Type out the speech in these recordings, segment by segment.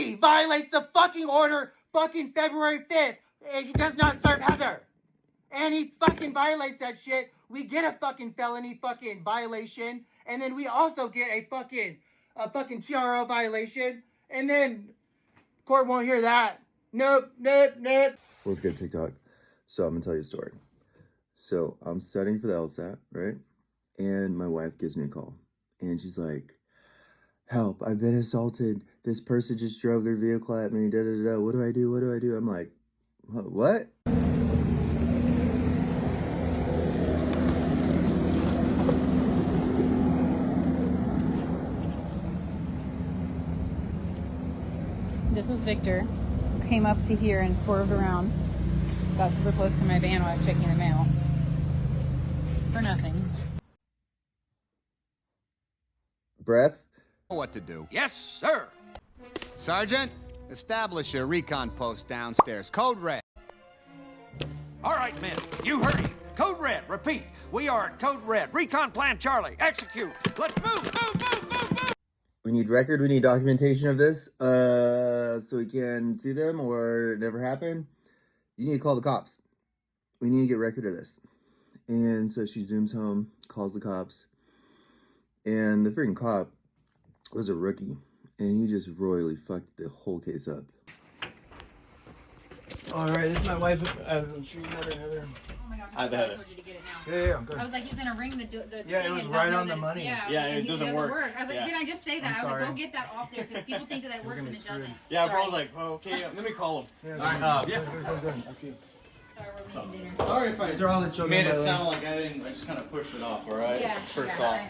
he violates the fucking order fucking February 5th. And he does not serve Heather. And he fucking violates that shit. We get a fucking felony fucking violation. And then we also get a fucking TRO violation. And then court won't hear that. Nope. What's good, TikTok? So I'm gonna tell you a story. So I'm studying for the LSAT, right? And my wife gives me a call. And she's like, help, I've been assaulted. This person just drove their vehicle at me. Da da da. What do I do? What do I do? I'm like, what? This was Victor. Came up to here and swerved around. Got super close to my van while I was checking the mail. For nothing. Breath? What to do. Yes, sir. Sergeant, establish a recon post downstairs. Code red. All right, men, you heard him. Code red. Repeat. We are at Code red. Recon plan Charlie. Execute. Let's move. We need record, we need documentation of this, so we can see them or it never happened. You need to call the cops. We need to get record of this. And so she zooms home, calls the cops, and the freaking cop was a rookie, and he just royally fucked the whole case up. All right, this is my wife. I'm sure you met her, Heather. Oh my gosh, I bet. I told you to get it now. Yeah, I'm good. I was like, he's gonna ring the Yeah, it thing was and right not know on the that money. Yeah, Yeah, and it doesn't work. I was like, Yeah. did I just say that? I'm I was like, sorry. go get that off there because people think that We're works gonna and it screw doesn't. Yeah, Sorry. bro was like, well, okay, let me call him. Yeah, Yeah. good. After you. Sorry, we're making dinner. Sorry if I These are all the children. made by it the way. sound like I just kind of pushed it off, alright? Yeah. First yeah, off.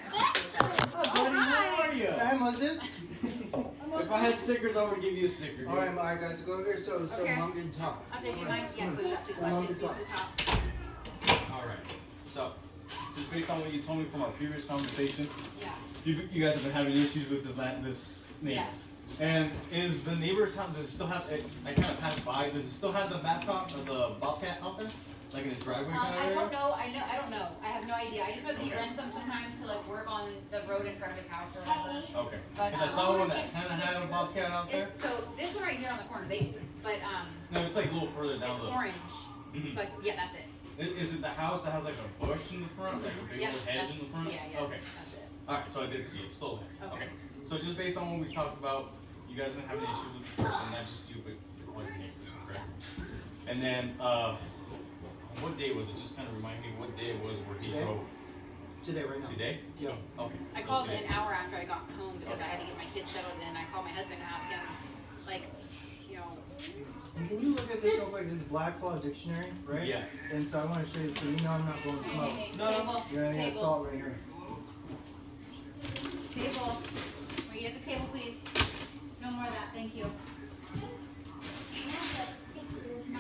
I- How are you? What time was this? If I had stickers, I would give you a sticker. All right, guys, go over here so Okay. Mom can talk. I'll take you mine. Yeah, please, please Mom watch can it. Please talk. the top. Alright. So, just based on what you told me from our previous conversation, Yeah. you guys have been having issues with this neighbor. Yeah. And is the neighbor's house, does it still have, I kind of passed by, does it still have the Babcock or the Bobcat out there? Like in his driveway kind of I area? don't know. I don't know. I have no idea. I just know that he Okay. rents them sometimes to like work on the road in front of his house or whatever. Okay. But, Because I saw one that kind of had a Bobcat out there. So this one right here on the corner, they do. But No, it's like a little further down it's the. orange. Mhm. It's like yeah, that's it. Is it the house that has like a bush in the front, like a big Yeah, old hedge that's- in the front? Yeah, yeah. Okay. That's it. Alright, so I did see it, still there. Okay. So just based on what we talked about, you guys been having issues with the person, not just you, but with other neighbors, correct? And then, what day was it? Just kind of remind me what day it was where he Today. drove. Today, right now. Today? Yeah. Okay. I so called today. an hour after I got home because I had to get my kids settled, and I called my husband and asked him, like, you know, And can you look at this real quick? This is Black's Law Dictionary, right? Yeah. And so I want to show you, so you know I'm not blowing smoke. No. table, You're gonna get table, salt right here. table. Will you get the table, please? No more of that, thank you. Can I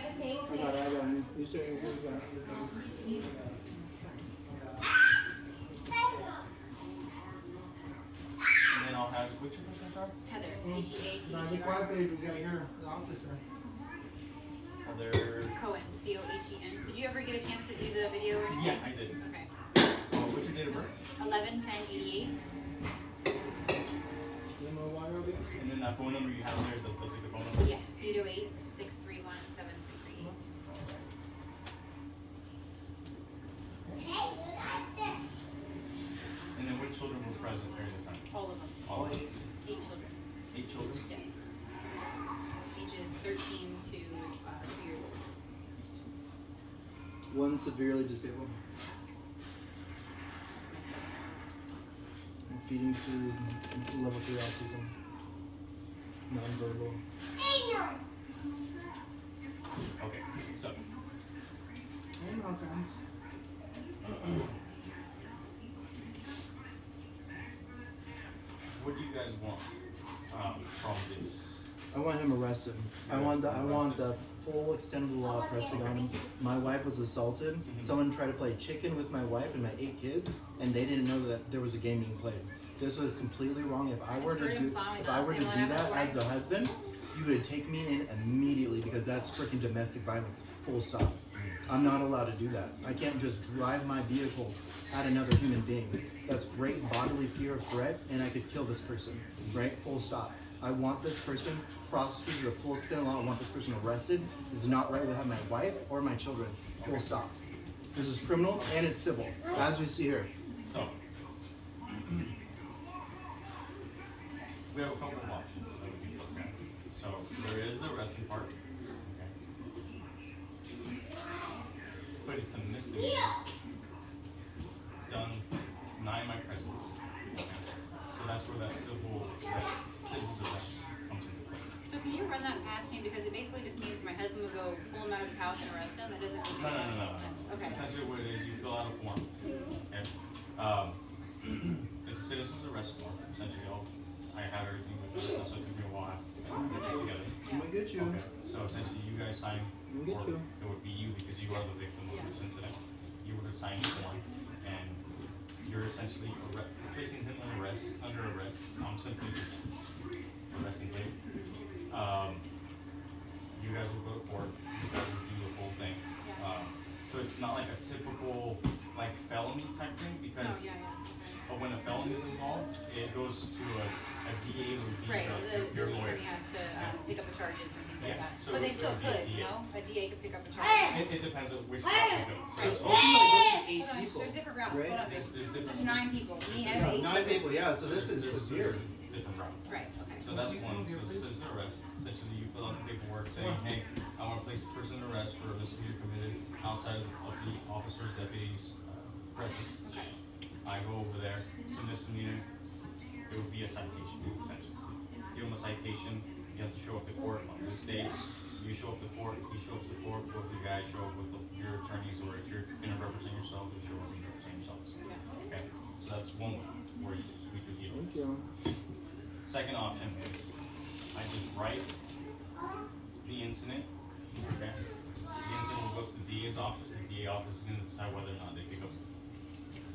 get the table, I got it. You stay here. You got it. please? And then I'll have, what's your first name, Carl? Heather, Now, be Heather quiet, baby. We got here. The office, right? Heather. Cohen, Cohen. Did you ever get a chance to do the video or anything? Yeah, I did. Okay. What's your date of birth? 11/10/88. You know why over here? And then that phone number you have there, is that's like the phone number? Yeah, 808-631-7333. And then which children were present during the time? All of them. All of them? 8 children. 8 children? Yes. Ages 13 to 2 years old. One severely disabled. That's my son. And feeding to level 3 autism. Nonverbal. Okay, so. What do you guys want from this? I want him arrested. I want the full extent of the law pressing on him. My wife was assaulted. Someone tried to play chicken with my wife and my 8 kids, and they didn't know that there was a game being played. This was completely wrong. If I were to do that as the husband, you would take me in immediately because that's freaking domestic violence. Full stop. I'm not allowed to do that. I can't just drive my vehicle at another human being. That's great bodily fear of threat, and I could kill this person. Right? Full stop. I want this person prosecuted with full extent of law. I want this person arrested. This is not right without my wife or my children. Full stop. This is criminal and it's civil, as we see here. So, we have a couple of options that we can look at. So, there is the arresting part. Okay. But it's a misdemeanor. Done not in my presence. Okay. So that's where that citizen's arrest comes into play. So can you run that past me? Because it basically just means my husband would go pull him out of his house and arrest him. That doesn't make No. any sense. Okay. Essentially what it is, you fill out a form. Okay. It's a citizen's arrest form. Essentially, I have everything with this, so it took me a while to put it together. I'm gonna get you. Okay. So essentially, you guys sign, We'll get or you. it would be you because you are the victim of this incident. You would have signed the form, and you're essentially placing him under arrest. I'm simply just arresting him. You guys will go to court. You guys will do the whole thing. So it's not like a typical like felony type thing because. Oh, yeah. But when a felony is involved, it goes to a DA who would be Right, your the lawyer. attorney has to pick up the charges and things Yeah, like that. so But they it still would be a could, DA. no? A DA could pick up the charges. It depends on which route you go. So Because it's ultimately, this is 8 Hold on, people. there's different routes. Right? Hold on. there's There's different 9 people. Me Yeah, as 8. 9 people, yeah, so this is there's severe. different route. Right, okay. So that's one. So citizen arrest. Essentially, you fill out the paperwork saying, "Hey, I want to place a person in arrest for a misdemeanor committed outside of the officer's deputy's presence." Okay. I go over there. It's a misdemeanor. It would be a citation, essentially. Give them a citation. You have to show up to court on this date. You show up to court. He shows up to court. Both of you guys show up with your attorneys, or if you're going to represent yourself, you show up and represent yourselves. Okay. So that's one way where we could deal with this. Second option is I just write the incident. Okay. The incident will go to the DA's office. The DA office is going to decide whether or not they pick up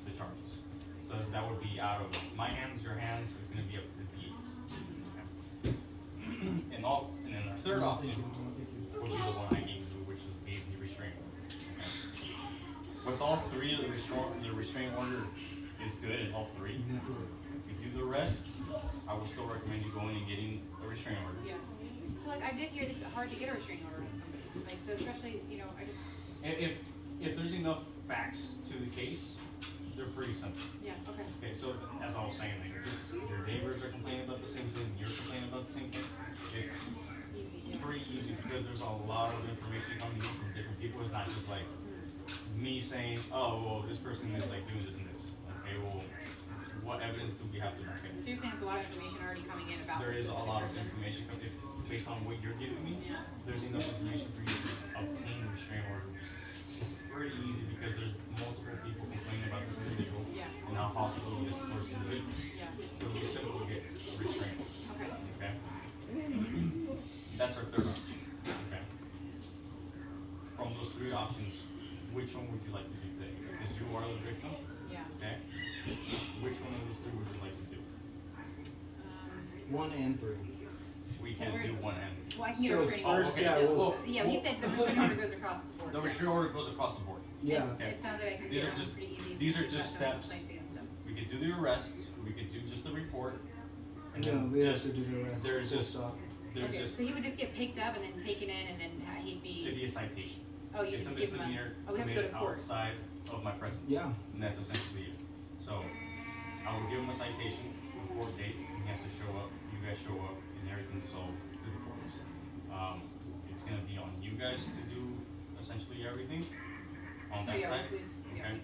the charges. So that would be out of my hands, your hands. It's going to be up to the DA's. Okay. And then our third option would be the one I gave you, which would be the restraining order. Okay. With all three, the restraining order is good in all three. If you do the rest, I would still recommend you going and getting a restraining order. Yeah. So like I did hear it's hard to get a restraining order from somebody. Like so especially, I just If there's enough facts to the case, they're pretty simple. yeah, okay. Okay, so as I was saying, like if it's your neighbors are complaining about the same thing, you're complaining about the same thing, it's Easy, yeah. pretty easy because there's a lot of information coming in from different people. It's not just like me saying, oh, well, this person is like doing this and this. Okay, well, what evidence do we have to back it? So you're saying there's a lot of information already coming in about There this is a specific lot of person? information, based on what you're giving me, Yeah. there's enough information for you to obtain a restraining order. Pretty easy because there's multiple people complaining about this individual Yeah. and how possible this person is. Yeah. So it'll be simple to get restrained. Okay. Okay? That's our third option. Okay? From those three options, which one would you like to do today? Because you are the victim. Yeah. Okay? Which one of those three would you like to do? 1 and 3. We can't do one end. Well, I can get a So restraining first, order. yeah, So- we'll- yeah, he said the restraining order goes across the board. The restraining order goes across the board. Yeah. Okay. It sounds like I can These get are one just- pretty easy. these since are he's just got some steps. complaints against him. We could do the arrest. We could do just the report. And No, then we have just, to do the rest. there's Full just stop. there's Okay, just so he would just get picked up and then taken in, and then he'd it'd be. be a citation. Oh, you It's a just give him a. misdemeanor Oh, we have to go to committed court. outside of my presence. Yeah. And that's essentially it. So I will give him a citation, court date, and he has to show up. You guys show up, and everything's solved to the courts. It's gonna be on you guys to do essentially everything on that Yeah, side. yeah. Okay.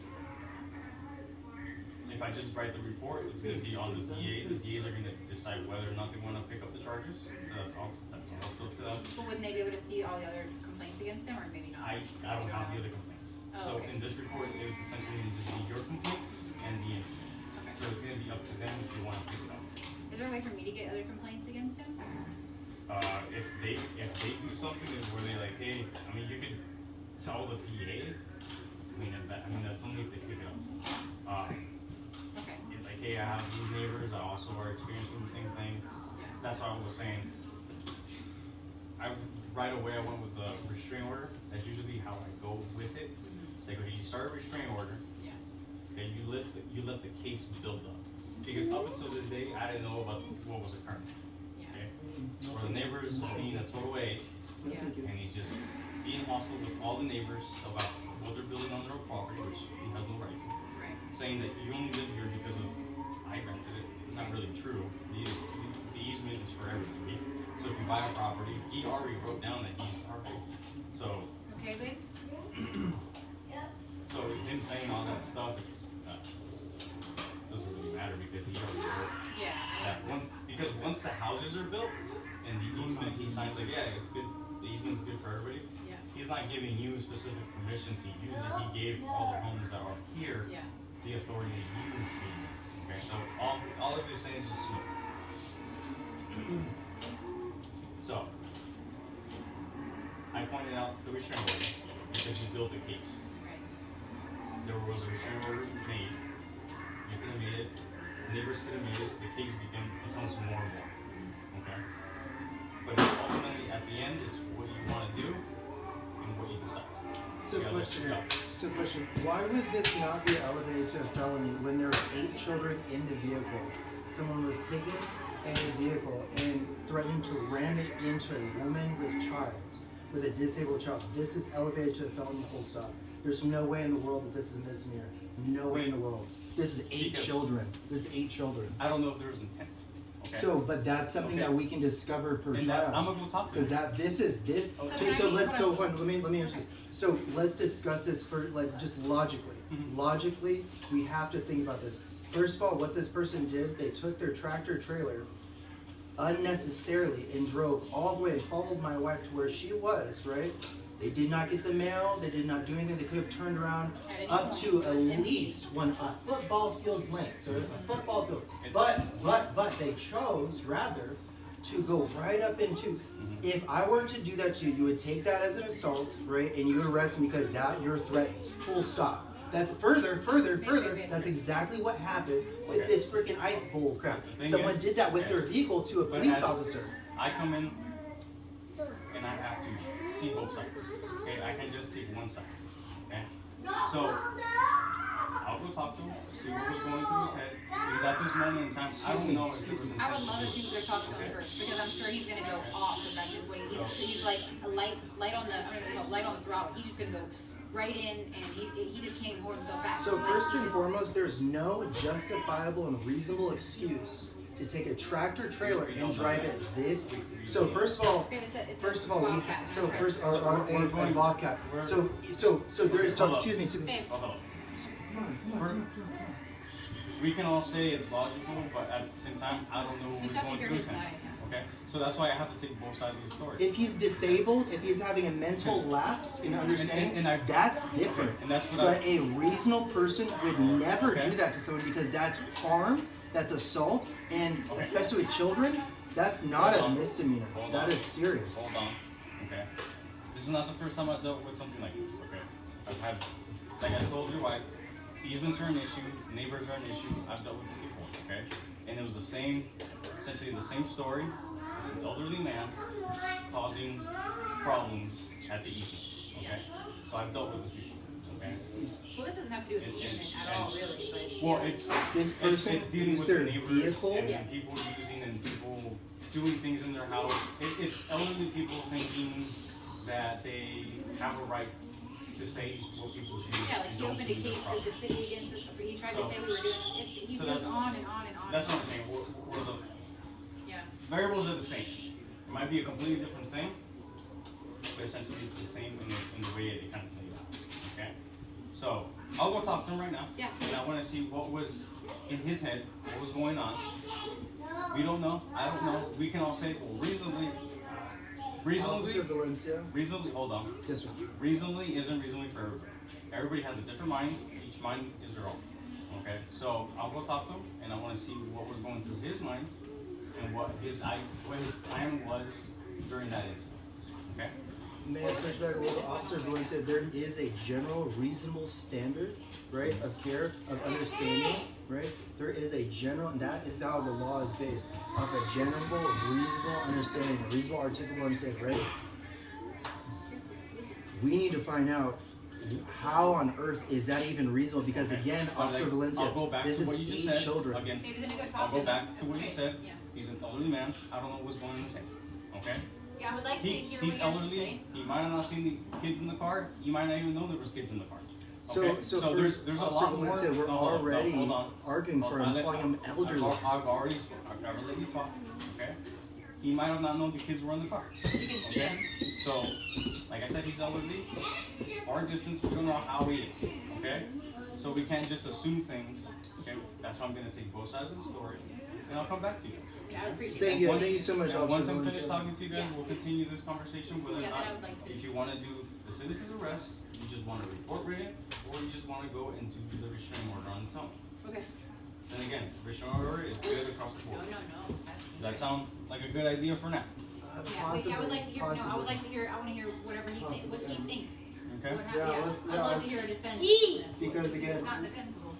If I just write the report, it's gonna be on the DA. The DAs are gonna decide whether or not they wanna pick up the charges. So that's all it's up to them. But wouldn't they be able to see all the other complaints against him, or maybe not? I don't have the other complaints. Oh, So okay. in this report, it is essentially gonna just be your complaints and the incident. Okay. So it's gonna be up to them if you wanna pick it up. Is there a way for me to get other complaints against him? If they do something is where they like, hey, I mean, you could tell the PA. That's something if they pick it up. Okay. It's like, hey, I have these neighbors. I also are experiencing the same thing. That's why I was saying. Right away I went with the restraining order. That's usually how I go with it. It's like, okay, you start a restraining order. Yeah. Okay, you let the case build up. Because up until this day, I didn't know about what was occurring. Yeah. Okay, neighbor is being a total A, No, thank you. and he's just being hostile with all the neighbors about what they're building on their property, which he has no right to. Right. Saying that you only live here because of I rented it. Not really true. The easement is for everybody. So if you buy a property, he already wrote down that he's RP. So Okay, babe? so him saying all that stuff, it's doesn't really matter because he already wrote Yeah. that once the houses are built and the easement he signs like it's good. The easement's good for everybody. Yeah. He's not giving you specific permission to use it. He gave all the homes that are here Yeah. the authority to use the easement. Okay, so all of these things is smoke. So I pointed out the restraining order because you built the case. Right. There was a restraining order made. You could have made it. Neighbors could have made it. The case becomes more and more. Okay. But ultimately, at the end, it's what you want to do and what you decide. So Yeah, let's question, go. why would this not be elevated to a felony when there were 8 children in the vehicle? Someone was taking a vehicle and threatening to ram it into a woman with a disabled child. This is elevated to a felony, full stop. There's no way in the world that this is a misdemeanor. No way in the world. This is 8 Because- children. This is 8 children. I don't know if there was intent. Okay. So, but that's something Okay. that we can discover per and that's, I'm trial. gonna go talk to Because him. Okay, so let's hold on, let me answer this. So let's discuss this for just logically. Mhm. Logically, we have to think about this. First of all, what this person did, they took their tractor trailer unnecessarily and drove all the way and followed my wife to where she was, right? They did not get the mail, they did not do anything, they could have turned around At any up point, to it at was empty. least a football field's length, so a football field. But they chose rather to go right up into, if I were to do that to you, you would take that as an assault, right? And you would arrest me because that you're threatened, full stop. That's further, that's exactly what happened with Okay. this freaking ice bowl crap. The thing Someone is- did that with okay. their vehicle to a But police as- officer. I come in and I have to see both sides. Okay, I can't just take one side. Okay, so I'll go talk to him, see what was going through his head. Because at this moment in time, I don't know if there was intent. I would love if you could talk to him Okay. first because I'm sure he's gonna go off because that's just what he's like a light on the I don't know, light on the throttle. He's just gonna go right in and he just can't even hold himself back. So Like, first he and just- foremost, there's no justifiable and reasonable excuse to take a tractor trailer and drive it this. So first of all, Babe, it's first a of all, Bobcat, so not a first, tractor. a Bobcat. So there's, Hold up. excuse me. Babe, Hold on. We can all say it's logical, but at the same time, I don't know You what's just have to going hear through his his head. side. Okay, so that's why I have to take both sides of the story. If he's disabled, if he's having a mental lapse in understanding, and I- that's different. Okay, and that's what But a reasonable person would never Okay. do that to someone because that's harm, that's assault, and especially with children, that's not Hold a on. misdemeanor. Hold That on. is serious. Hold on. Okay. This is not the first time I've dealt with something like this. Okay. I've had, like I told your wife, easements are an issue, neighbors are an issue. I've dealt with this before. Okay. And it was the same, essentially the same story. It's an elderly man causing problems at the easement. Okay. So I've dealt with this before. Okay. well, this doesn't have to do with the easement at all, really. But Well, it's This person it's dealing used with their the neighbors vehicle. and Yeah. people using and people doing things in their house. It's elderly people thinking that they have a right to say what people do. yeah, like and he don't opened a do in their case with the property. city against us. He tried So- to say we were doing. He so goes that's- on and on and on. That's and what I'm saying. We're the Yeah. variables are the same. It might be a completely different thing, but essentially it's the same in the way it kind of played out. Okay. So I'll go talk to him right now. Yeah. And I want to see what was in his head, what was going on. We don't know. I don't know. We can all say, well, Officer Valencia. reasonably, hold on. Yes, sir. Reasonably isn't reasonably for everybody. Everybody has a different mind. Each mind is their own. Okay, so I'll go talk to him, and I want to see what was going through his mind and what his plan was during that incident. Okay. May I push back a little? Officer Valencia, there is a general reasonable standard, right, of care, of understanding, right? There is a general, and that is how the law is based, off a general, reasonable understanding, a reasonable, articulable understanding, right? We need to find out how on earth is that even reasonable? Because Okay. again, But, Officer like, Valencia, I'll go back this to is what you just 8 said. children. Again, Maybe then to go talk I'll to go him. back to what you Okay, said. Yeah. He's an elderly man. I don't know what's going on in his head. Okay. he, hear he's what he has to elderly. say. He might have not seen the kids in the car. You might not even know there was kids in the car. So, Okay? so, there's a lot more. Valencia, we're No, hold on, already hold on. arguing for Hold on. calling him elderly. I've already let you talk. Okay. He might have not known the kids were in the car. You can see Okay. him. So, like I said, he's elderly. Far distance, we don't know how he is. Okay. So we can't just assume things. Okay. That's why I'm gonna take both sides of the story, and I'll come back to you guys. Yeah, I would appreciate Thank that. you, thank you so much, And Officer once I'm Valencia. finished talking to you guys, Yeah. we'll continue this conversation whether or Yeah, not that I would like to. if you want to do the citizen's arrest, you just want to report written, or you just want to go and do the restraining order on its own. Okay. Then again, restraining order is good across the No, board. no. Does that sound like a good idea for now? Yeah, wait, I would like to hear. No, I would like to hear. I want to hear whatever he thinks. What he thinks. Okay. What Yeah, yeah, let's- I'd yeah, love to hear a defense. for this. Because again, It's not defensible.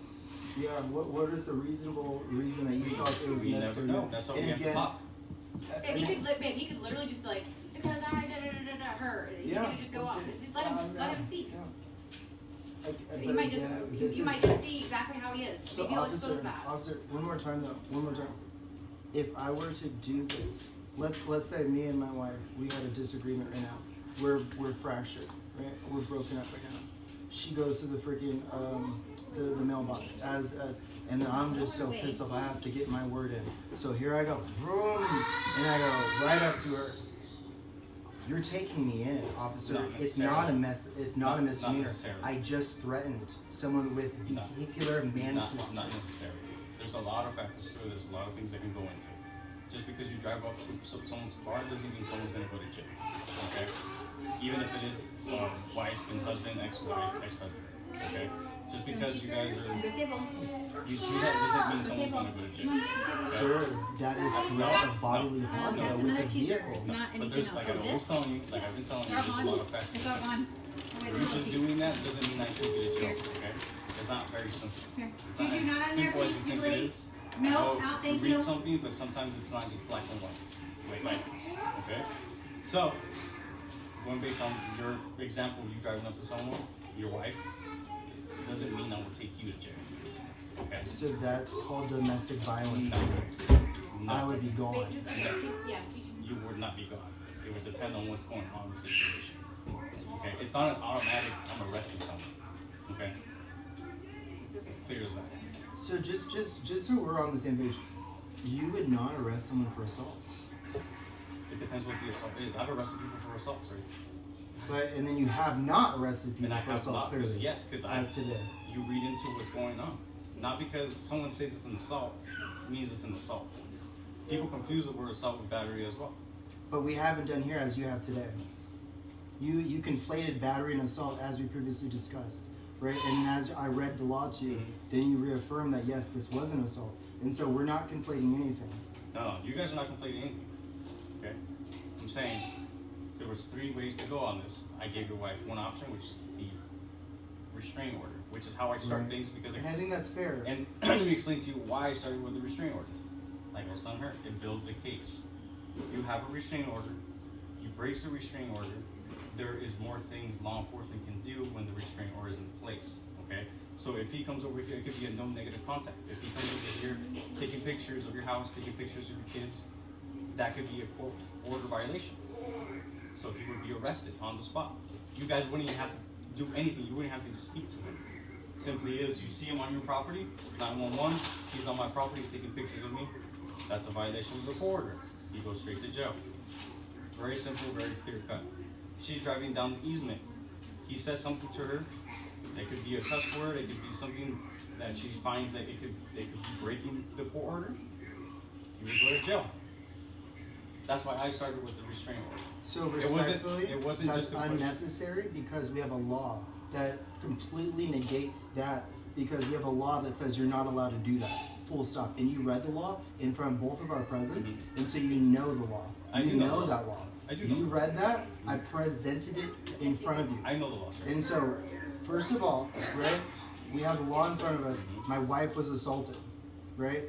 yeah, what is the reasonable reason that you thought it was We never necessary? know. That's why we And have to again, talk. Babe, he could literally just be like, because I her. He yeah, could just go off. Just let him speak. You might just you might just see exactly how he is. So Maybe he'll expose that. officer, one more time though, one more time. If I were to do this, let's say me and my wife, we had a disagreement right now. We're fractured, right? We're broken up right now. She goes to the freaking the mailbox and then I'm just so pissed off I have to get my word in. So here I go, vroom, and I go right up to her. You're taking me in, officer. Not It's necessarily. not a mess. It's not a Not misdemeanor. necessarily. I just threatened someone with No. vehicular manslaughter. Not necessarily. There's a lot of factors to it. There's a lot of things that can go into it. Just because you drive up to someone's car doesn't mean someone's gonna go to jail. Okay? Even if it is wife and husband, ex-wife, ex-husband. Okay? Just because you guys are Good table. you do that doesn't mean someone's gonna go to jail. Okay? Sir, that is threat of bodily harm That's though, with another a t-shirt. vehicle. It's not But anything there's, else. like Oh, I was this? telling you, like I've been telling you, They're there's a gone. lot of factors. It's all gone. Oh, wait, You there's just a doing that doesn't mean I should get a jail, okay? It's not very simple. Here. It's Did you not on as there, simple as you please, think Jubilee? it is. No, I know no, thank you read you. something, but sometimes it's not just black and white. Like, okay? So, going based on your example, you driving up to someone, your wife, doesn't mean I will take you to jail. Okay? So that's called domestic violence. No. I would be gone. Babe, just, okay, yeah, you can. You would not be gone. It would depend on what's going on in the situation. Okay? It's not an automatic, I'm arresting someone. Okay? It's okay. It's clear as that. So just so we're on the same page, you would not arrest someone for assault. It depends what the assault is. I've arrested people for assaults, right? But and then you have not arrested people And I for have assault not, clearly. yes, because as today. you read into what's going on. Not because someone says it's an assault means it's an assault. People confuse the word assault with battery as well. But we haven't done here as you have today. You conflated battery and assault as we previously discussed, right? And as I read the law to you, then you reaffirmed that yes, this was an assault. And so we're not conflating anything. No, you guys are not conflating anything. Okay? I'm saying there was 3 ways to go on this. I gave your wife one option, which is the restraining order, which is how I start Right. things because And I think that's fair. and let me explain to you why I started with the restraining order. Like I was telling her, it builds a case. You have a restraining order, you brace the restraining order, there is more things law enforcement can do when the restraining order is in place, okay? So if he comes over here, it could be a no negative contact. If he comes over here taking pictures of your house, taking pictures of your kids, that could be a court order violation. So he would be arrested on the spot. You guys wouldn't even have to do anything, you wouldn't have to speak to him. Simply is, you see him on your property, 911, he's on my property, he's taking pictures of me, that's a violation of the court order. He goes straight to jail. Very simple, very clear cut. She's driving down the easement. He says something to her. It could be a cuss word. It could be something that she finds that it could be breaking the court order. He would go to jail. That's why I started with the restraining order. So wasn't- respectfully, it wasn't that's just a question. unnecessary because we have a law that completely negates that because we have a law that says you're not allowed to do that. Full stop. And you read the law in front of both of our presidents, and so you know the law. I You do know know the law. that law. I do know You the law. read that. I presented it in front of you. I know the law, sir. And so, first of all, right, we have the law in front of us. My wife was assaulted, right?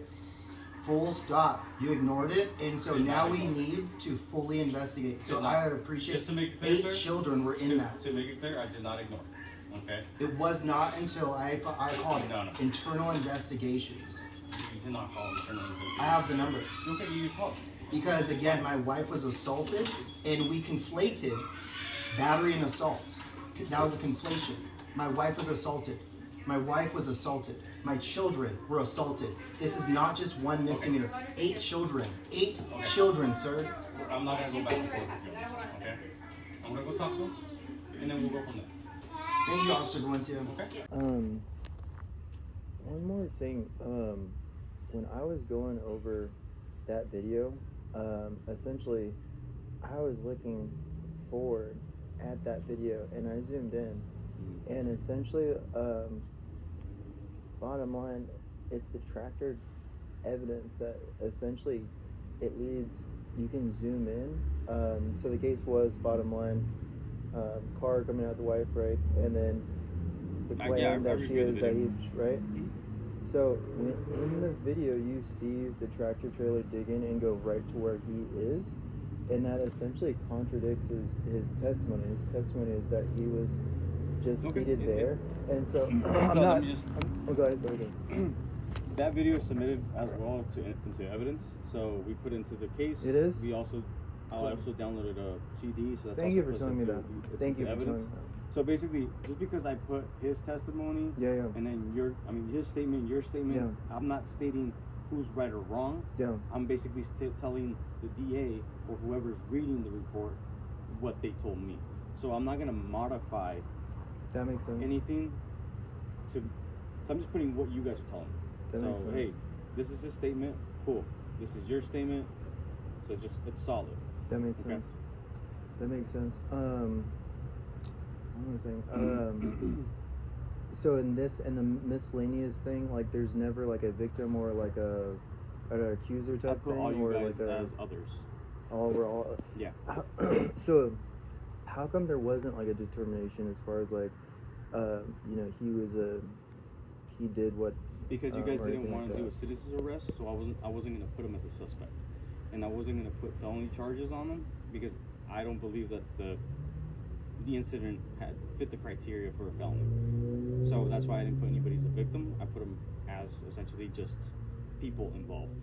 Full stop. You ignored it, and so Did now not we ignore it. need to fully investigate. So Did not. I would appreciate Just to make it clear, 8 sir, children were in to, that. to make it clear, I did not ignore it. Okay? It was not until I called it No, no. internal investigations. You did not call internal investigation. I have the number. Okay, you called. Because again, my wife was assaulted, and we conflated battery and assault. That was a conflation. My wife was assaulted. My wife was assaulted. My children were assaulted. This is not just one misdemeanor. 8 children. 8 children, sir. I'm not gonna go back and forth with you. Okay? I'm gonna go talk to him, and then we'll go from there. Thank you, Officer Valencia. Okay? One more thing. When I was going over that video, essentially, I was looking forward at that video, and I zoomed in, and essentially, bottom line, it's the tractor evidence that essentially it leads. You can zoom in. So the case was, bottom line, car coming out the wife, right, and then the plan that she is that he, right. So when in the video you see the tractor trailer dig in and go right to where he is, and that essentially contradicts his testimony. His testimony is that he was just seated there, and so I'm not. Go ahead. That video is submitted as well into evidence, so we put into the case. It is. We also, I also downloaded a CD. So that's Thank also you for telling me that. Thank you for telling me that. So basically, just because I put his testimony, and then his statement, your statement, I'm not stating who's right or wrong. I'm basically telling the DA or whoever's reading the report what they told me. So I'm not gonna modify. That makes sense. Anything so I'm just putting what you guys are telling me. That makes sense. Hey, this is his statement. Cool. This is your statement. So it's solid. That makes sense. That makes sense. One more thing. So in the miscellaneous thing, like there's never like a victim or like an accuser type thing, all you or guys like as others. We're all. Yeah. So, how come there wasn't like a determination as far as like, he did what? Because you guys didn't want to like do a citizen's arrest, so I wasn't gonna put him as a suspect, and I wasn't gonna put felony charges on him because I don't believe that the incident had fit the criteria for a felony. So that's why I didn't put anybody as a victim. I put them as essentially just people involved.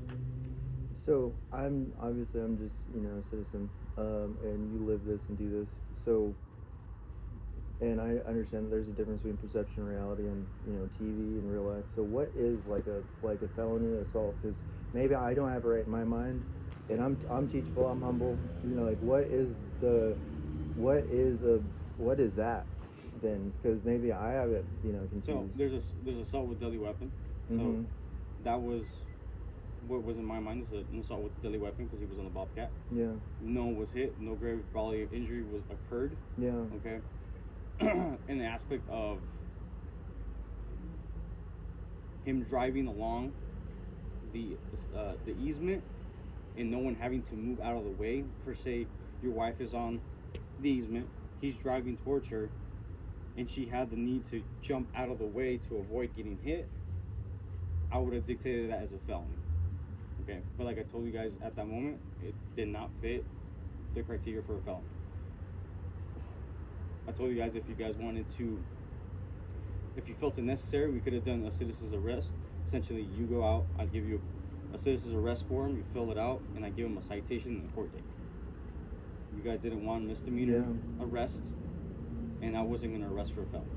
So I'm just a citizen, and you live this and do this. So, and I understand that there's a difference between perception and reality, and TV and real life. So what is like a felony assault? Because maybe I don't have it right in my mind, and I'm teachable. I'm humble. Like what is that then? Because maybe I have it confused. So there's assault with deadly weapon. So that was what was in my mind is an assault with a deadly weapon because he was on the Bobcat. Yeah. No one was hit. No grave bodily injury was occurred. Yeah. Okay. In the aspect of him driving along the easement and no one having to move out of the way, per se, your wife is on the easement, he's driving towards her, and she had the need to jump out of the way to avoid getting hit, I would have dictated that as a felony. Okay, but like I told you guys at that moment, it did not fit the criteria for a felony. I told you guys if you guys wanted to, if you felt it necessary, we could have done a citizen's arrest. Essentially, you go out, I give you a citizen's arrest form, you fill it out, and I give him a citation and a court date. You guys didn't want misdemeanor arrest, and I wasn't going to arrest for a felony.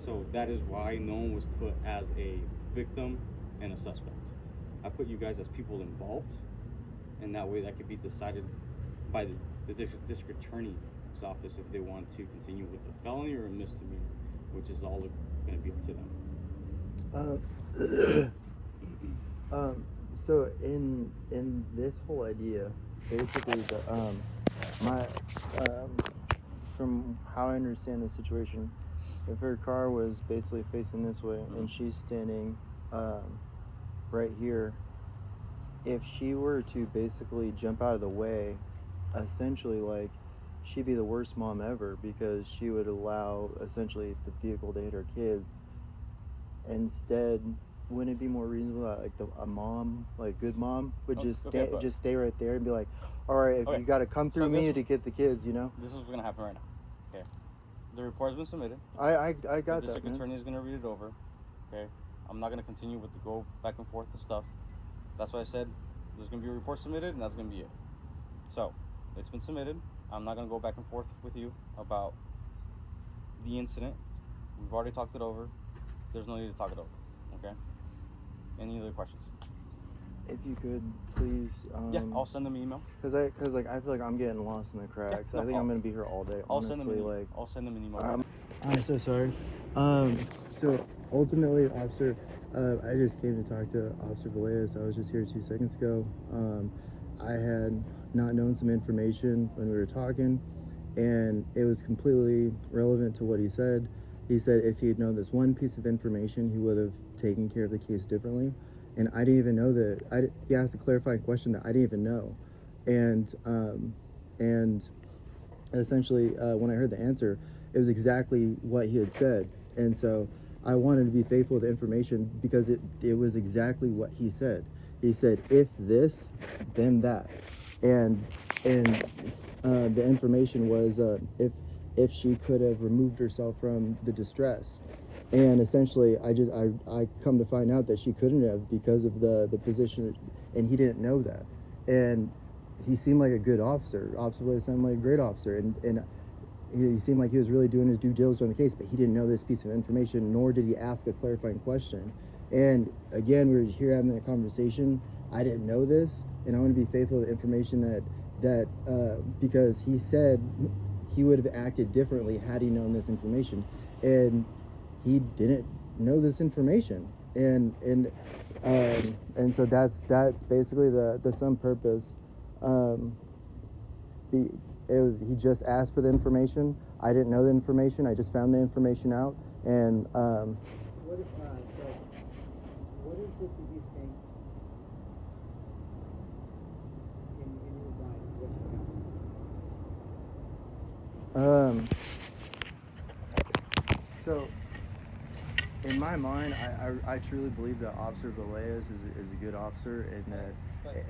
So that is why no one was put as a victim and a suspect. I put you guys as people involved, and that way that could be decided by the district attorney's office if they want to continue with the felony or a misdemeanor, which is all going to be up to them. So in this whole idea, basically from how I understand the situation, if her car was basically facing this way and she's standing right here, if she were to basically jump out of the way, essentially like she'd be the worst mom ever because she would allow essentially the vehicle to hit her kids. Instead, wouldn't it be more reasonable that like a mom, like good mom, would just stay right there and be like, all right, if you got to come through me to get the kids, This is what's gonna happen right now. Okay, the report has been submitted. I got that. The district attorney is gonna read it over. Okay, I'm not gonna continue with the go back and forth and stuff. That's why I said there's gonna be a report submitted, and that's gonna be it. So, it's been submitted. I'm not going to go back and forth with you about the incident. We've already talked it over. There's no need to talk it over, okay? Any other questions? If you could, please. Yeah, I'll send them an email. Cause like I feel like I'm getting lost in the cracks. Yeah, no, I think I'm gonna be here all day. I'll Honestly, send them like I'll send them an email. Right now. I'm so sorry. So ultimately, officer, I just came to talk to Officer Villegas. I was just here 2 seconds ago. I had not known some information when we were talking, and it was completely relevant to what he said. He said if he had known this one piece of information, he would have taken care of the case differently. And I didn't even know that. He asked a clarifying question that I didn't even know, and essentially when I heard the answer, it was exactly what he had said. And so I wanted to be faithful to the information because it was exactly what he said. He said, if this, then that. And the information was if she could have removed herself from the distress. And essentially I come to find out that she couldn't have because of the position, and he didn't know that. And he seemed like a good officer. Officer Blaze seemed like a great officer, and he seemed like he was really doing his due diligence on the case, but he didn't know this piece of information, nor did he ask a clarifying question. And again, we were here having a conversation. I didn't know this, and I want to be faithful to the information that because he said he would have acted differently had he known this information, and he didn't know this information. And so that's basically the sum purpose. He just asked for the information. I didn't know the information. I just found the information out. And what is it that you think in your mind what you found? So in my mind, I truly believe that Officer Villegas is a good officer, and that.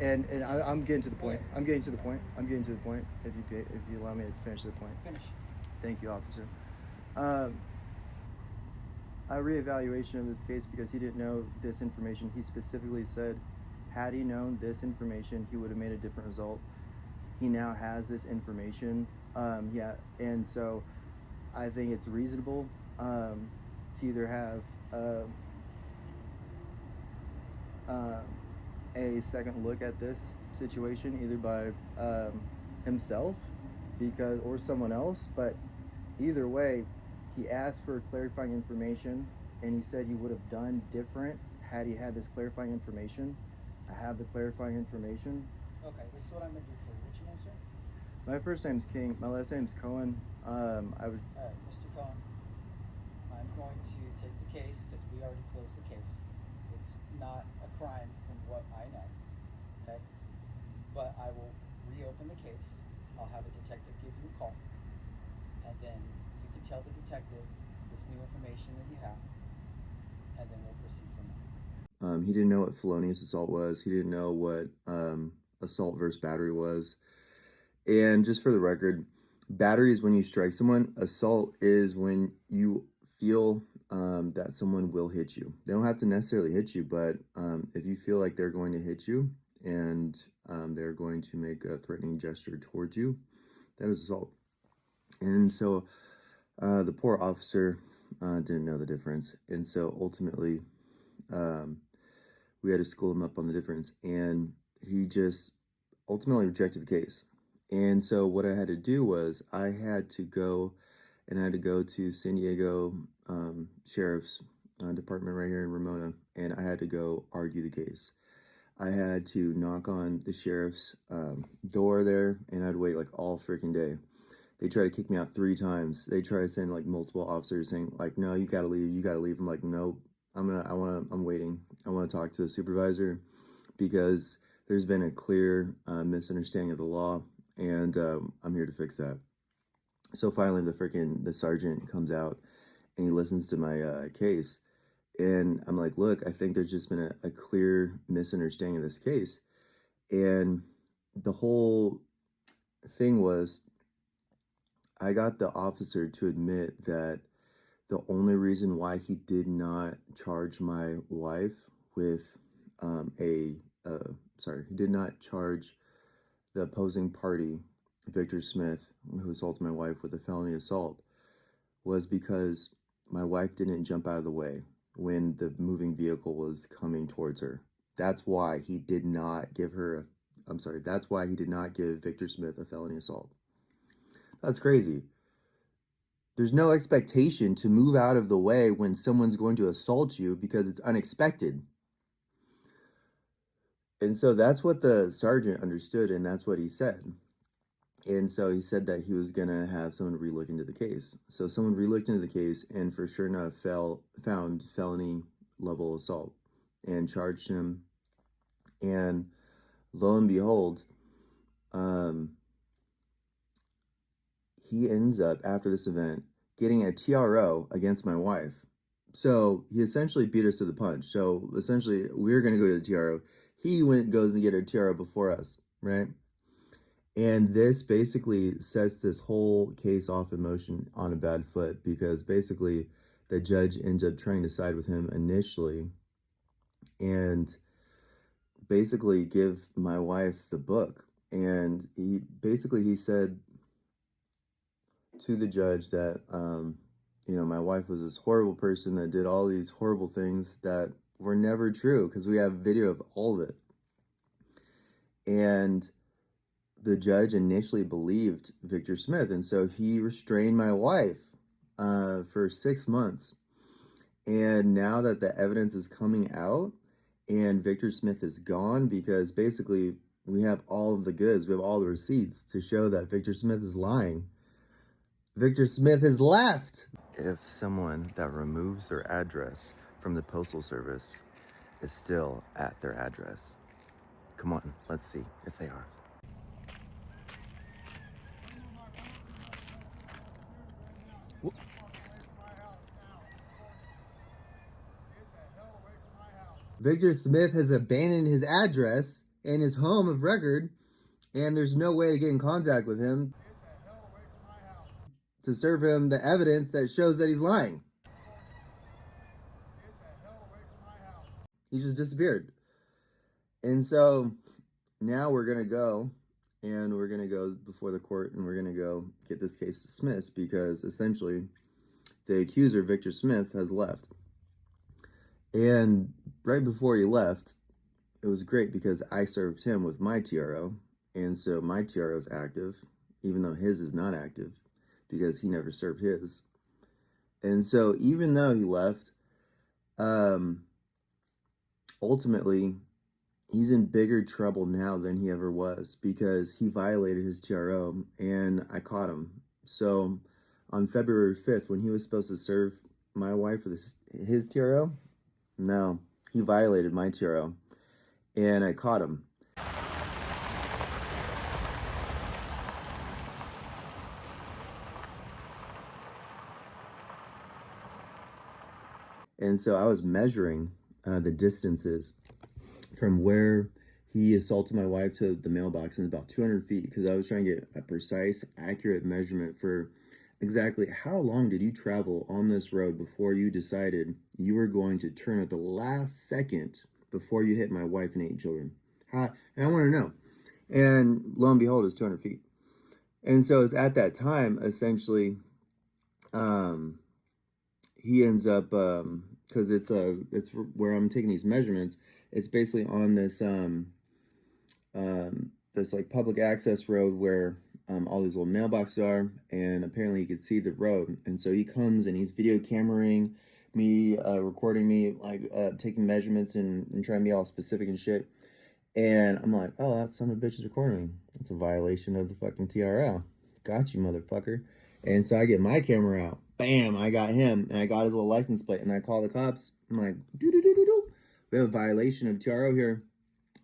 And I'm getting to the point. I'm getting to the point. If you allow me to finish the point. Finish. Thank you, officer. A reevaluation of this case because he didn't know this information. He specifically said, had he known this information, he would have made a different result. He now has this information. Yeah, and so I think it's reasonable to either have a second look at this situation, either by himself or someone else, but either way, he asked for clarifying information, and he said he would have done different had he had this clarifying information. I have the clarifying information. Okay, this is what I'm gonna do for you. What's your name, sir? My first name's King. My last name's Cohen. All right, Mr. Cohen. I'm going to take the case because we already closed the case. It's not a crime from what I know, okay? But I will reopen the case. I'll have a detective give you a call, and then you can tell the detective this new information that you have, and then we'll proceed from there. He didn't know what felonious assault was. He didn't know what assault versus battery was. And just for the record, battery is when you strike someone. Assault is when you feel that someone will hit you. They don't have to necessarily hit you, but if you feel like they're going to hit you and they're going to make a threatening gesture towards you, that is assault. And so the poor officer didn't know the difference. And so ultimately, we had to school him up on the difference. And he just ultimately rejected the case. And so what I had to do was I had to go to San Diego Sheriff's Department right here in Ramona, and I had to go argue the case. I had to knock on the sheriff's door there, and I'd wait like all freaking day. They tried to kick me out 3 times. They tried to send like multiple officers saying like, no, you gotta leave. I'm like, nope, I'm waiting. I want to talk to the supervisor because there's been a clear misunderstanding of the law, and I'm here to fix that. So finally the sergeant comes out and he listens to my case, and I'm like, look, I think there's just been a clear misunderstanding of this case. And the whole thing was, I got the officer to admit that the only reason why he did not charge my wife with he did not charge the opposing party, Victor Smith, who assaulted my wife with a felony assault, was because my wife didn't jump out of the way when the moving vehicle was coming towards her. That's why he did not give that's why he did not give Victor Smith a felony assault. That's crazy. There's no expectation to move out of the way when someone's going to assault you because it's unexpected. And so that's what the sergeant understood, and that's what he said. And so he said that he was going to have someone relook into the case. So someone relooked into the case and for sure enough found felony level assault and charged him. And lo and behold, he ends up, after this event, getting a TRO against my wife. So he essentially beat us to the punch. So essentially, we're going to go to the TRO. He goes and get a TRO before us, right? And this basically sets this whole case off in motion on a bad foot, because basically the judge ends up trying to side with him initially and basically give my wife the book. And he said to the judge that, my wife was this horrible person that did all these horrible things that were never true, because we have video of all of it. And the judge initially believed Victor Smith, and so he restrained my wife for 6 months. And now that the evidence is coming out and Victor Smith is gone, because basically we have all of the goods, we have all the receipts to show that Victor Smith is lying. Victor Smith has left. If someone that removes their address from the Postal Service is still at their address, come on, let's see if they are. Victor Smith has abandoned his address and his home of record, and there's no way to get in contact with him to serve him the evidence that shows that he's lying. He just disappeared. And so now we're going to go before the court, and we're going to go get this case dismissed, because essentially the accuser, Victor Smith, has left. And right before he left, it was great because I served him with my TRO, and so my TRO is active, even though his is not active, because he never served his. And so even though he left, ultimately, he's in bigger trouble now than he ever was, because he violated his TRO, and I caught him. So on February 5th, when he was supposed to serve my wife with his TRO, no, he violated my TRO, and I caught him. And so I was measuring the distances from where he assaulted my wife to the mailbox, and about 200 feet, because I was trying to get a precise, accurate measurement for exactly how long did you travel on this road before you decided you were going to turn at the last second before you hit my wife and 8 children. And I want to know. And lo and behold, it's 200 feet. And so it's at that time, essentially, he ends up, because it's where I'm taking these measurements, it's basically on this this like public access road where all these little mailboxes are, and apparently you could see the road. And so he comes and he's video cameraing me, recording me, like taking measurements and trying to be all specific and shit. And I'm like, oh, that son of a bitch is recording me. That's a violation of the fucking TRL. Got you, motherfucker. And so I get my camera out. Bam, I got him, and I got his little license plate, and I call the cops. I'm like, do. We have a violation of TRO here.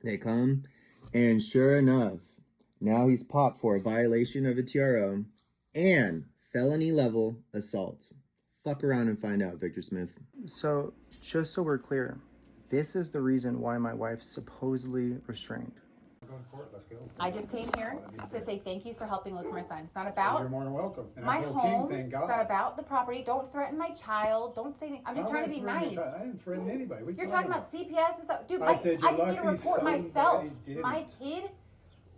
They come, and sure enough, now he's popped for a violation of a TRO and felony level assault. Fuck around and find out, Victor Smith. So, just so we're clear, this is the reason why my wife's supposedly restrained. I just came here to say thank you for helping look for my son. It's not about You're more than welcome. And my I told home. King, thank God. It's not about the property. Don't threaten my child. Don't say anything. I'm just trying to be nice. I didn't threaten anybody. You're talking about CPS and stuff. Dude, I I said just you're need to lucky report myself. somebody did My it. kid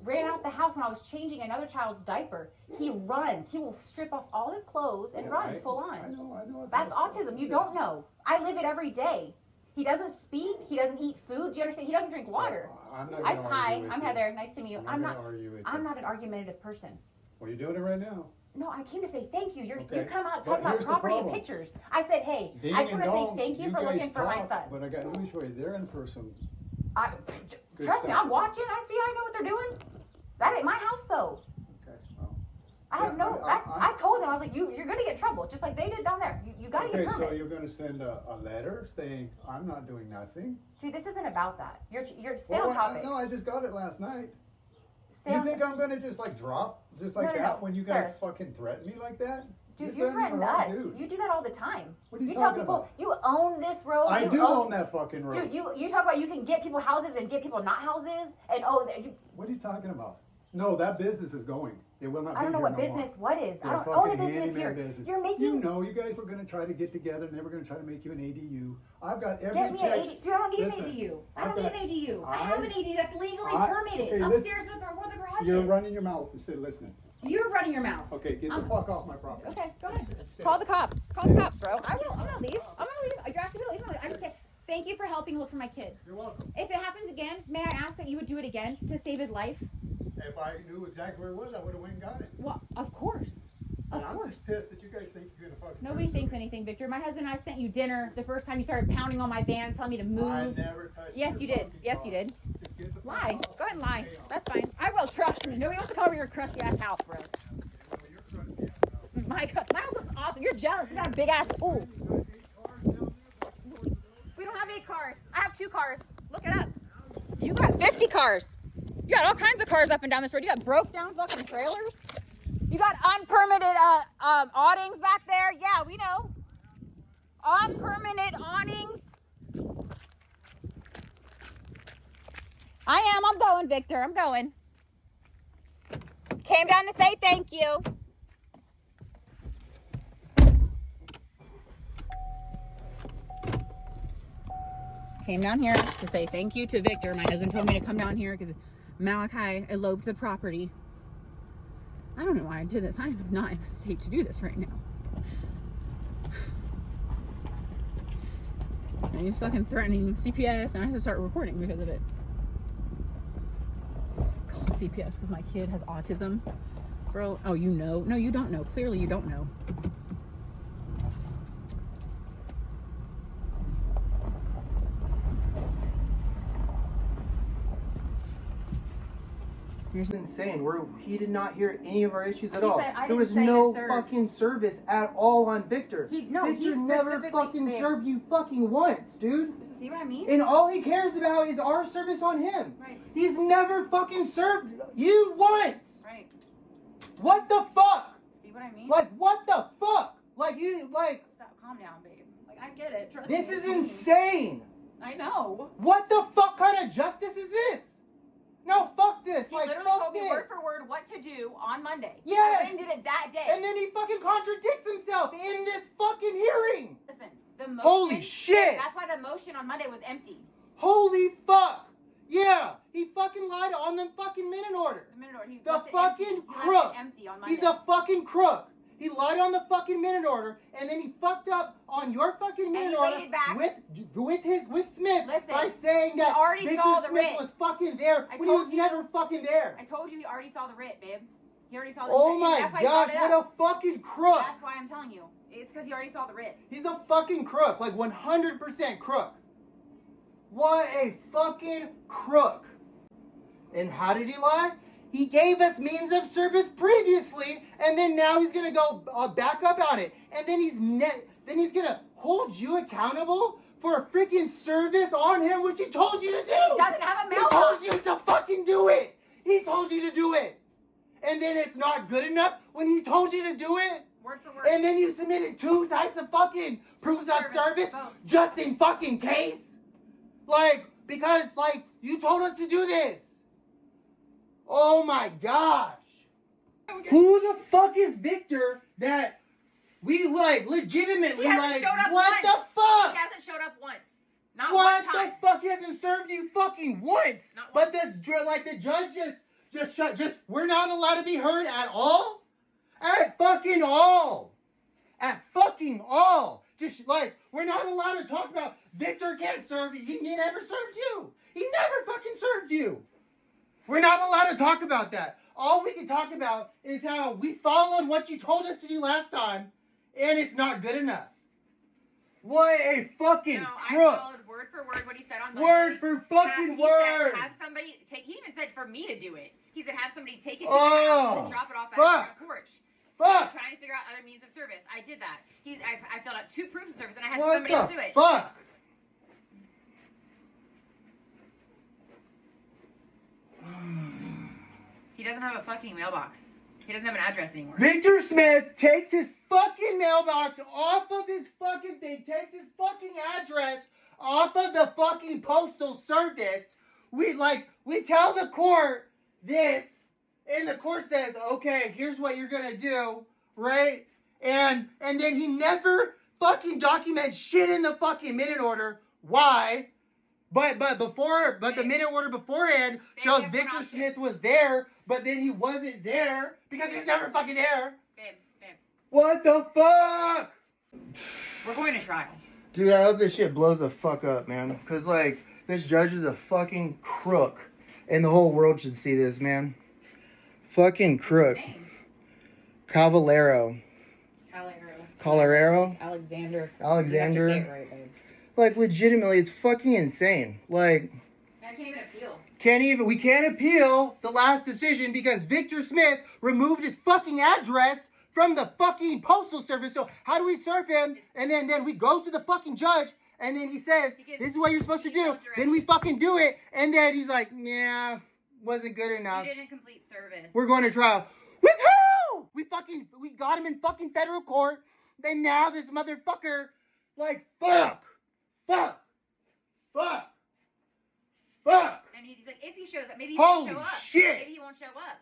ran out the house when I was changing another child's diaper. He runs. He will strip off all his clothes and run full on. I know. That's autism. You don't know. I live it every day. He doesn't speak. He doesn't eat food. Do you understand? He doesn't drink water. I'm not Hi, I'm Heather. Nice to meet you. I'm not an argumentative person. Well, you're doing it right now. No, I came to say thank you. You Okay. come out But talking about here's the property and problem. pictures. I said, hey, Ding I just and want to say dong, thank you for guys looking for my talk, son. But I got news for you. They're in for some. Trust me, stuff. I'm watching. I know what they're doing. That ain't my house though. Okay. Well. I have no. I told them I was like, you're gonna get in trouble, just like they did down there. You gotta get permits. Okay, so you're gonna send a letter saying I'm not doing nothing. Dude, this isn't about that. You're stay Well, on topic. No, I just got it last night. Stay You on- think I'm gonna just like drop just like No, that when you guys sir. fucking threaten me like that? Dude, You're you threaten the wrong us. dude. You do that all the time. What are you tell talking people about? you own this road. I you do own that fucking road. Dude, you talk about you can get people houses and get people not houses, and What are you talking about? No, that business is going. It will not be I don't know here what no business. more. What is? Yeah, I don't fucking own a business handyman here. business. You're making. You know, you guys were going to try to get together and they were going to try to make you an ADU. I've got every Get me an text. ADU. Dude, I don't need Listen, an ADU. I I've don't got- need an ADU. I I- have an ADU that's legally I- permitted okay, upstairs where the garage You're is. running your mouth instead of listening. You're running your mouth. Okay, get the fuck off my property. Okay, go ahead. Stay. Call the cops. Call the cops, bro. I will. I'm gonna leave. I'm gonna leave. You're asking me to leave. I'm gonna leave. I just said thank you for helping look for my kid. You're welcome. If it happens again, may I ask that you would do it again to save his life? If I knew exactly where it was, I would have went and got it. Well, of course. And I'm just pissed that you guys think you're going to fucking. Nobody thinks anything, Victor. My husband and I sent you dinner the first time you started pounding on my van, telling me to move. I never touched Yes, your you did. fucking Yes, car. you did. Just get the fuck Lie. off. Go ahead and lie. Stay off. That's fine. I will. Trust me. Nobody wants to come over your crusty ass house, bro. Well, you're crusty ass now. My house is awesome. You're jealous. You got a big ass pool. We don't have 8 cars. I have 2 cars. Look it up. You got 50 cars. You got all kinds of cars up and down this road. You got broke down fucking trailers. You got unpermitted awnings back there. Yeah, we know. Unpermitted awnings. I am. I'm going, Victor. I'm going. Came down to say thank you. Came down here to say thank you to Victor. My husband told me to come down here because Malachi eloped the property. I don't know why I did this. I'm not in a state to do this right now. And he's fucking threatening CPS, and I have to start recording because of it. Call CPS because my kid has autism. Bro, oh, you know. No, you don't know. Clearly you don't know. It's insane. He did not hear any of our issues at He all. said, "I There didn't was say no to serve." fucking service at all on Victor. Victor Victor never specifically- fucking babe. served you fucking once, dude. See what I mean? And all he cares about is our service on him. Right. He's never fucking served you once. Right. What the fuck? See what I mean? Like, what the fuck? Like, Stop, calm down, babe. Like, I get it. Trust this me. is insane. I know. What the fuck kind of justice is this? No, fuck this. He Like, literally fuck told me this. word for word what to do on Monday. Yes. I did it that day. And then he fucking contradicts himself in this fucking hearing. Listen, the motion. Holy shit. That's why the motion on Monday was empty. Holy fuck. Yeah, he fucking lied on the fucking minute order. The minute order. He The left it fucking empty. He crook. left it empty on Monday. He's a fucking crook. He lied on the fucking minute order, and then he fucked up on your fucking minute he order laid it back. with Smith Listen, by saying that already Victor saw the Smith writ. was fucking there I when he told was you. never fucking there. I told you he already saw the writ, babe. He already saw the Oh writ. my That's why he gosh, brought it what up. a fucking crook. That's why I'm telling you. It's because he already saw the writ. He's a fucking crook, like 100% crook. What a fucking crook. And how did he lie? He gave us means of service previously, and then now he's gonna go back up on it. And then he's gonna hold you accountable for a freaking service on him, which he told you to do. He doesn't have a He mailbox. told you to fucking do it. He told you to do it. And then it's not good enough when he told you to do it. Word for word. And then you submitted 2 types of fucking proofs of service Both. just in fucking case? Like, because, like, you told us to do this. Oh my gosh. Who the fuck is Victor that we, like, legitimately, He hasn't like, showed up what once. the fuck? He hasn't showed up once. Not What one time. the fuck? He hasn't served you fucking once. Not But the judge just Just shut. Just we're not allowed to be heard at all. At fucking all. At fucking all. Just like we're not allowed to talk about Victor can't serve you. He never served you. He never fucking served you. We're not allowed to talk about that. All we can talk about is how we followed what you told us to do last time, and it's not good enough. What a fucking crook. I followed word for word what he said on Monday. Word for fucking word. Said, have somebody take. He even said for me to do it. He said have somebody take it to the house and drop it off at the porch. Fuck. Trying to figure out other means of service. I did that. I filled out 2 proofs of service and I had What somebody else do it. Fuck. He doesn't have a fucking mailbox. He doesn't have an address anymore. Victor Smith takes his fucking mailbox off of his fucking thing, takes his fucking address off of the fucking postal service. We tell the court this, and the court says, okay, here's what you're gonna do, right? And then he never fucking documents shit in the fucking minute order. Why? But the minute order beforehand shows Victor Smith was there, but then he wasn't there because he was never fucking there. Babe. What the fuck? We're going to trial. Dude, I hope this shit blows the fuck up, man. Cause like, this judge is a fucking crook. And the whole world should see this, man. Fucking crook. Cavallero. Colorero? Alexander. Alexander. You have to say it right, babe. Like, legitimately, it's fucking insane. Like, I can't even appeal. we can't appeal the last decision because Victor Smith removed his fucking address from the fucking postal service. So how do we serve him? And then we go to the fucking judge and then he says, this is what you're supposed to do. Then we fucking do it. And then he's like, yeah, wasn't good enough. You didn't complete service. We're going to trial. With who? We got him in fucking federal court. Then now this motherfucker, like, fuck. And he's like, if he shows up, maybe he Holy won't show up. shit. Maybe he won't show up.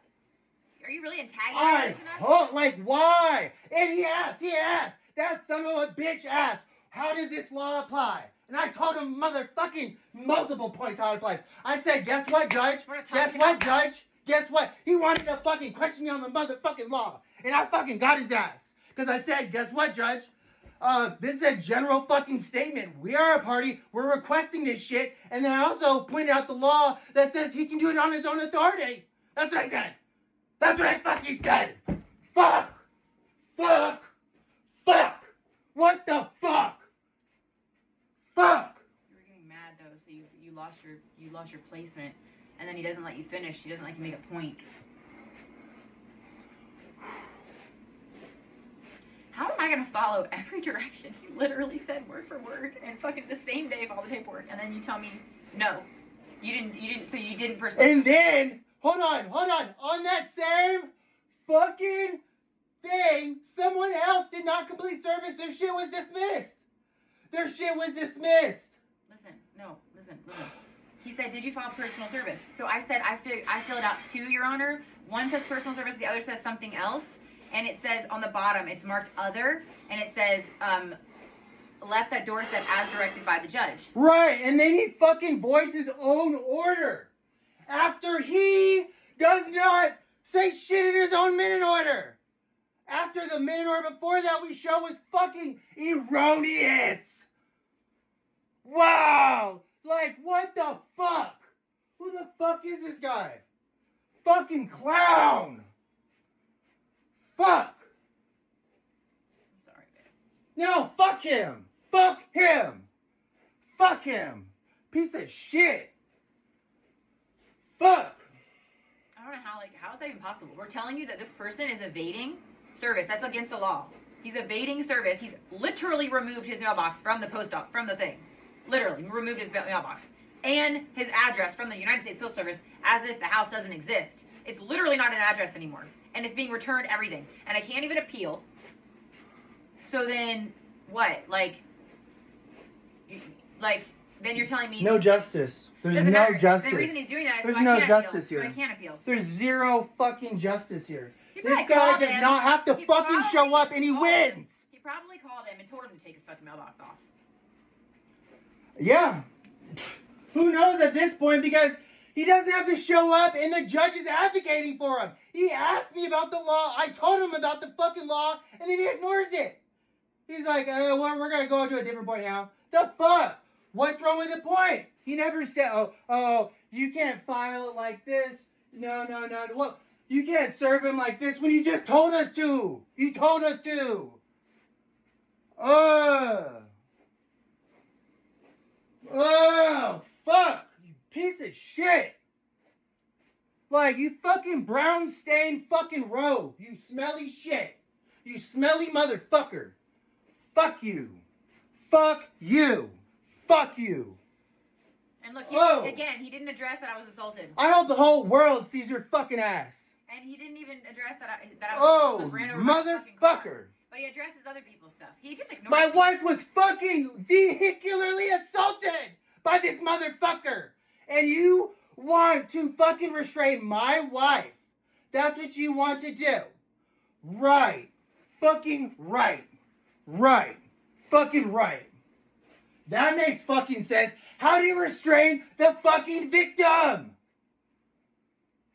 Are you really antagonizing us? Like, why? And he asked, that son of a bitch asked, how does this law apply? And I told him motherfucking multiple points how it applies. I said, guess what, Judge? Guess what? He wanted to fucking question me on the motherfucking law. And I fucking got his ass. Because I said, guess what, Judge? This is a general fucking statement. We are a party. We're requesting this shit. And then I also pointed out the law that says he can do it on his own authority. That's what I said. That's what I fucking said. Fuck. What the fuck? Fuck. You were getting mad though, so you lost your placement, and then he doesn't let you finish. He doesn't let you make a point. How am I gonna follow every direction he literally said word for word and fucking the same day of all the paperwork, and then you tell me no, you didn't personally. And then hold on. On that same fucking thing, someone else did not complete service. Their shit was dismissed. Listen. He said, did you file personal service? So I said, I filled out 2, Your Honor. One says personal service, the other says something else. And it says on the bottom, it's marked other, and it says, left at doorstep as directed by the judge. Right, and then he fucking voiced his own order. After he does not say shit in his own minute order. After the minute order before that we show was fucking erroneous. Wow! Like, what the fuck? Who the fuck is this guy? Fucking clown! Fuck! I'm sorry, babe. No, fuck him! Fuck him! Piece of shit! Fuck! I don't know how is that even possible? We're telling you that this person is evading service. That's against the law. He's evading service. He's literally removed his mailbox from the thing. Literally removed his mailbox. And his address from the United States Postal Service as if the house doesn't exist. It's literally not an address anymore. And it's being returned everything. And I can't even appeal. So then, what? Then you're telling me... No justice. There's no matter. justice. The reason he's doing that is There's so I no can't justice appeal. here. So I can't appeal. There's zero fucking justice here. He This probably guy called does him. not have to He fucking show probably up and he called him. wins. He probably called him and told him to take his fucking mailbox off. Yeah. Who knows at this point because He doesn't have to show up, and the judge is advocating for him. He asked me about the law. I told him about the fucking law, and then he ignores it. He's like, well, we're going to go to a different point now. The fuck? What's wrong with the point? He never said, oh, you can't file it like this. No. Well, you can't serve him like this when you just told us to. You told us to. Oh, fuck. You piece of shit. Like, you fucking brown stained fucking robe. You smelly shit. You smelly motherfucker. Fuck you. Fuck you. Fuck you. And look, he didn't address that I was assaulted. I hope the whole world sees your fucking ass. And he didn't even address that I was ran over by a fucking car. Motherfucker. But he addresses other people's stuff. He just ignores My it. wife was fucking vehicularly assaulted by this motherfucker. And you want to fucking restrain my wife. That's what you want to do. Right. Fucking right. Right. Fucking right. That makes fucking sense. How do you restrain the fucking victim?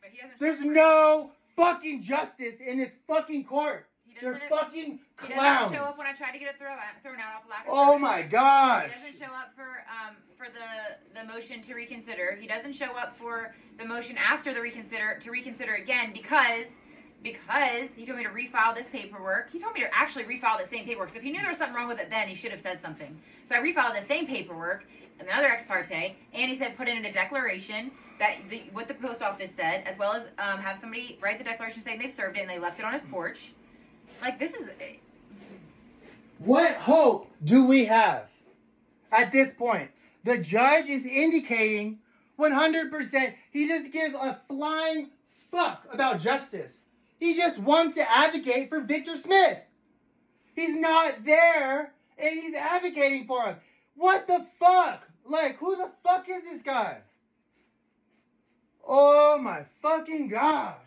But he doesn't There's no fucking justice in this fucking court. They're fucking He clowns. doesn't show up when I tried to get it thrown out off lack of Oh service. my gosh. He doesn't show up for the motion to reconsider. He doesn't show up for the motion after the reconsider again because he told me to refile this paperwork. He told me to actually refile the same paperwork. So if he knew there was something wrong with it then, he should have said something. So I refiled the same paperwork, another ex parte, and he said put in a declaration that what the post office said, as well as have somebody write the declaration saying they've served it and they left it on his porch. Like, this is... What hope do we have at this point? The judge is indicating 100% he doesn't give a flying fuck about justice. He just wants to advocate for Victor Smith. He's not there, and he's advocating for him. What the fuck? Like, who the fuck is this guy? Oh my fucking gosh.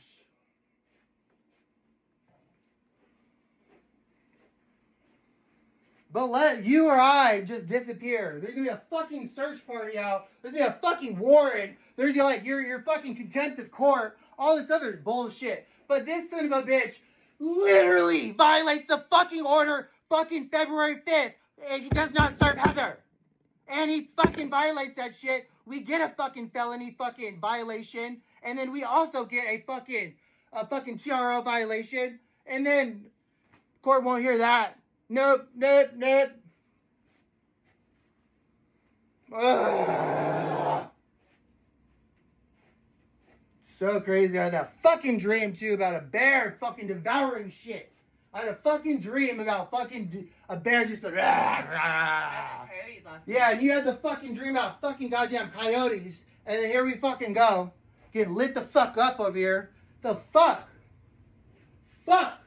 But let you or I just disappear. There's gonna be a fucking search party out. There's gonna be a fucking warrant. There's gonna like your fucking contempt of court. All this other bullshit. But this son of a bitch literally violates the fucking order fucking February 5th. And he does not serve Heather. And he fucking violates that shit. We get a fucking felony fucking violation. And then we also get a fucking TRO violation. And then court won't hear that. Nope. Ugh. So crazy. I had that fucking dream too about a bear fucking devouring shit. I had a fucking dream about fucking a bear just going rah, rah. Yeah, and you had the fucking dream about fucking goddamn coyotes. And then here we fucking go. Getting lit the fuck up over here. The fuck? Fuck!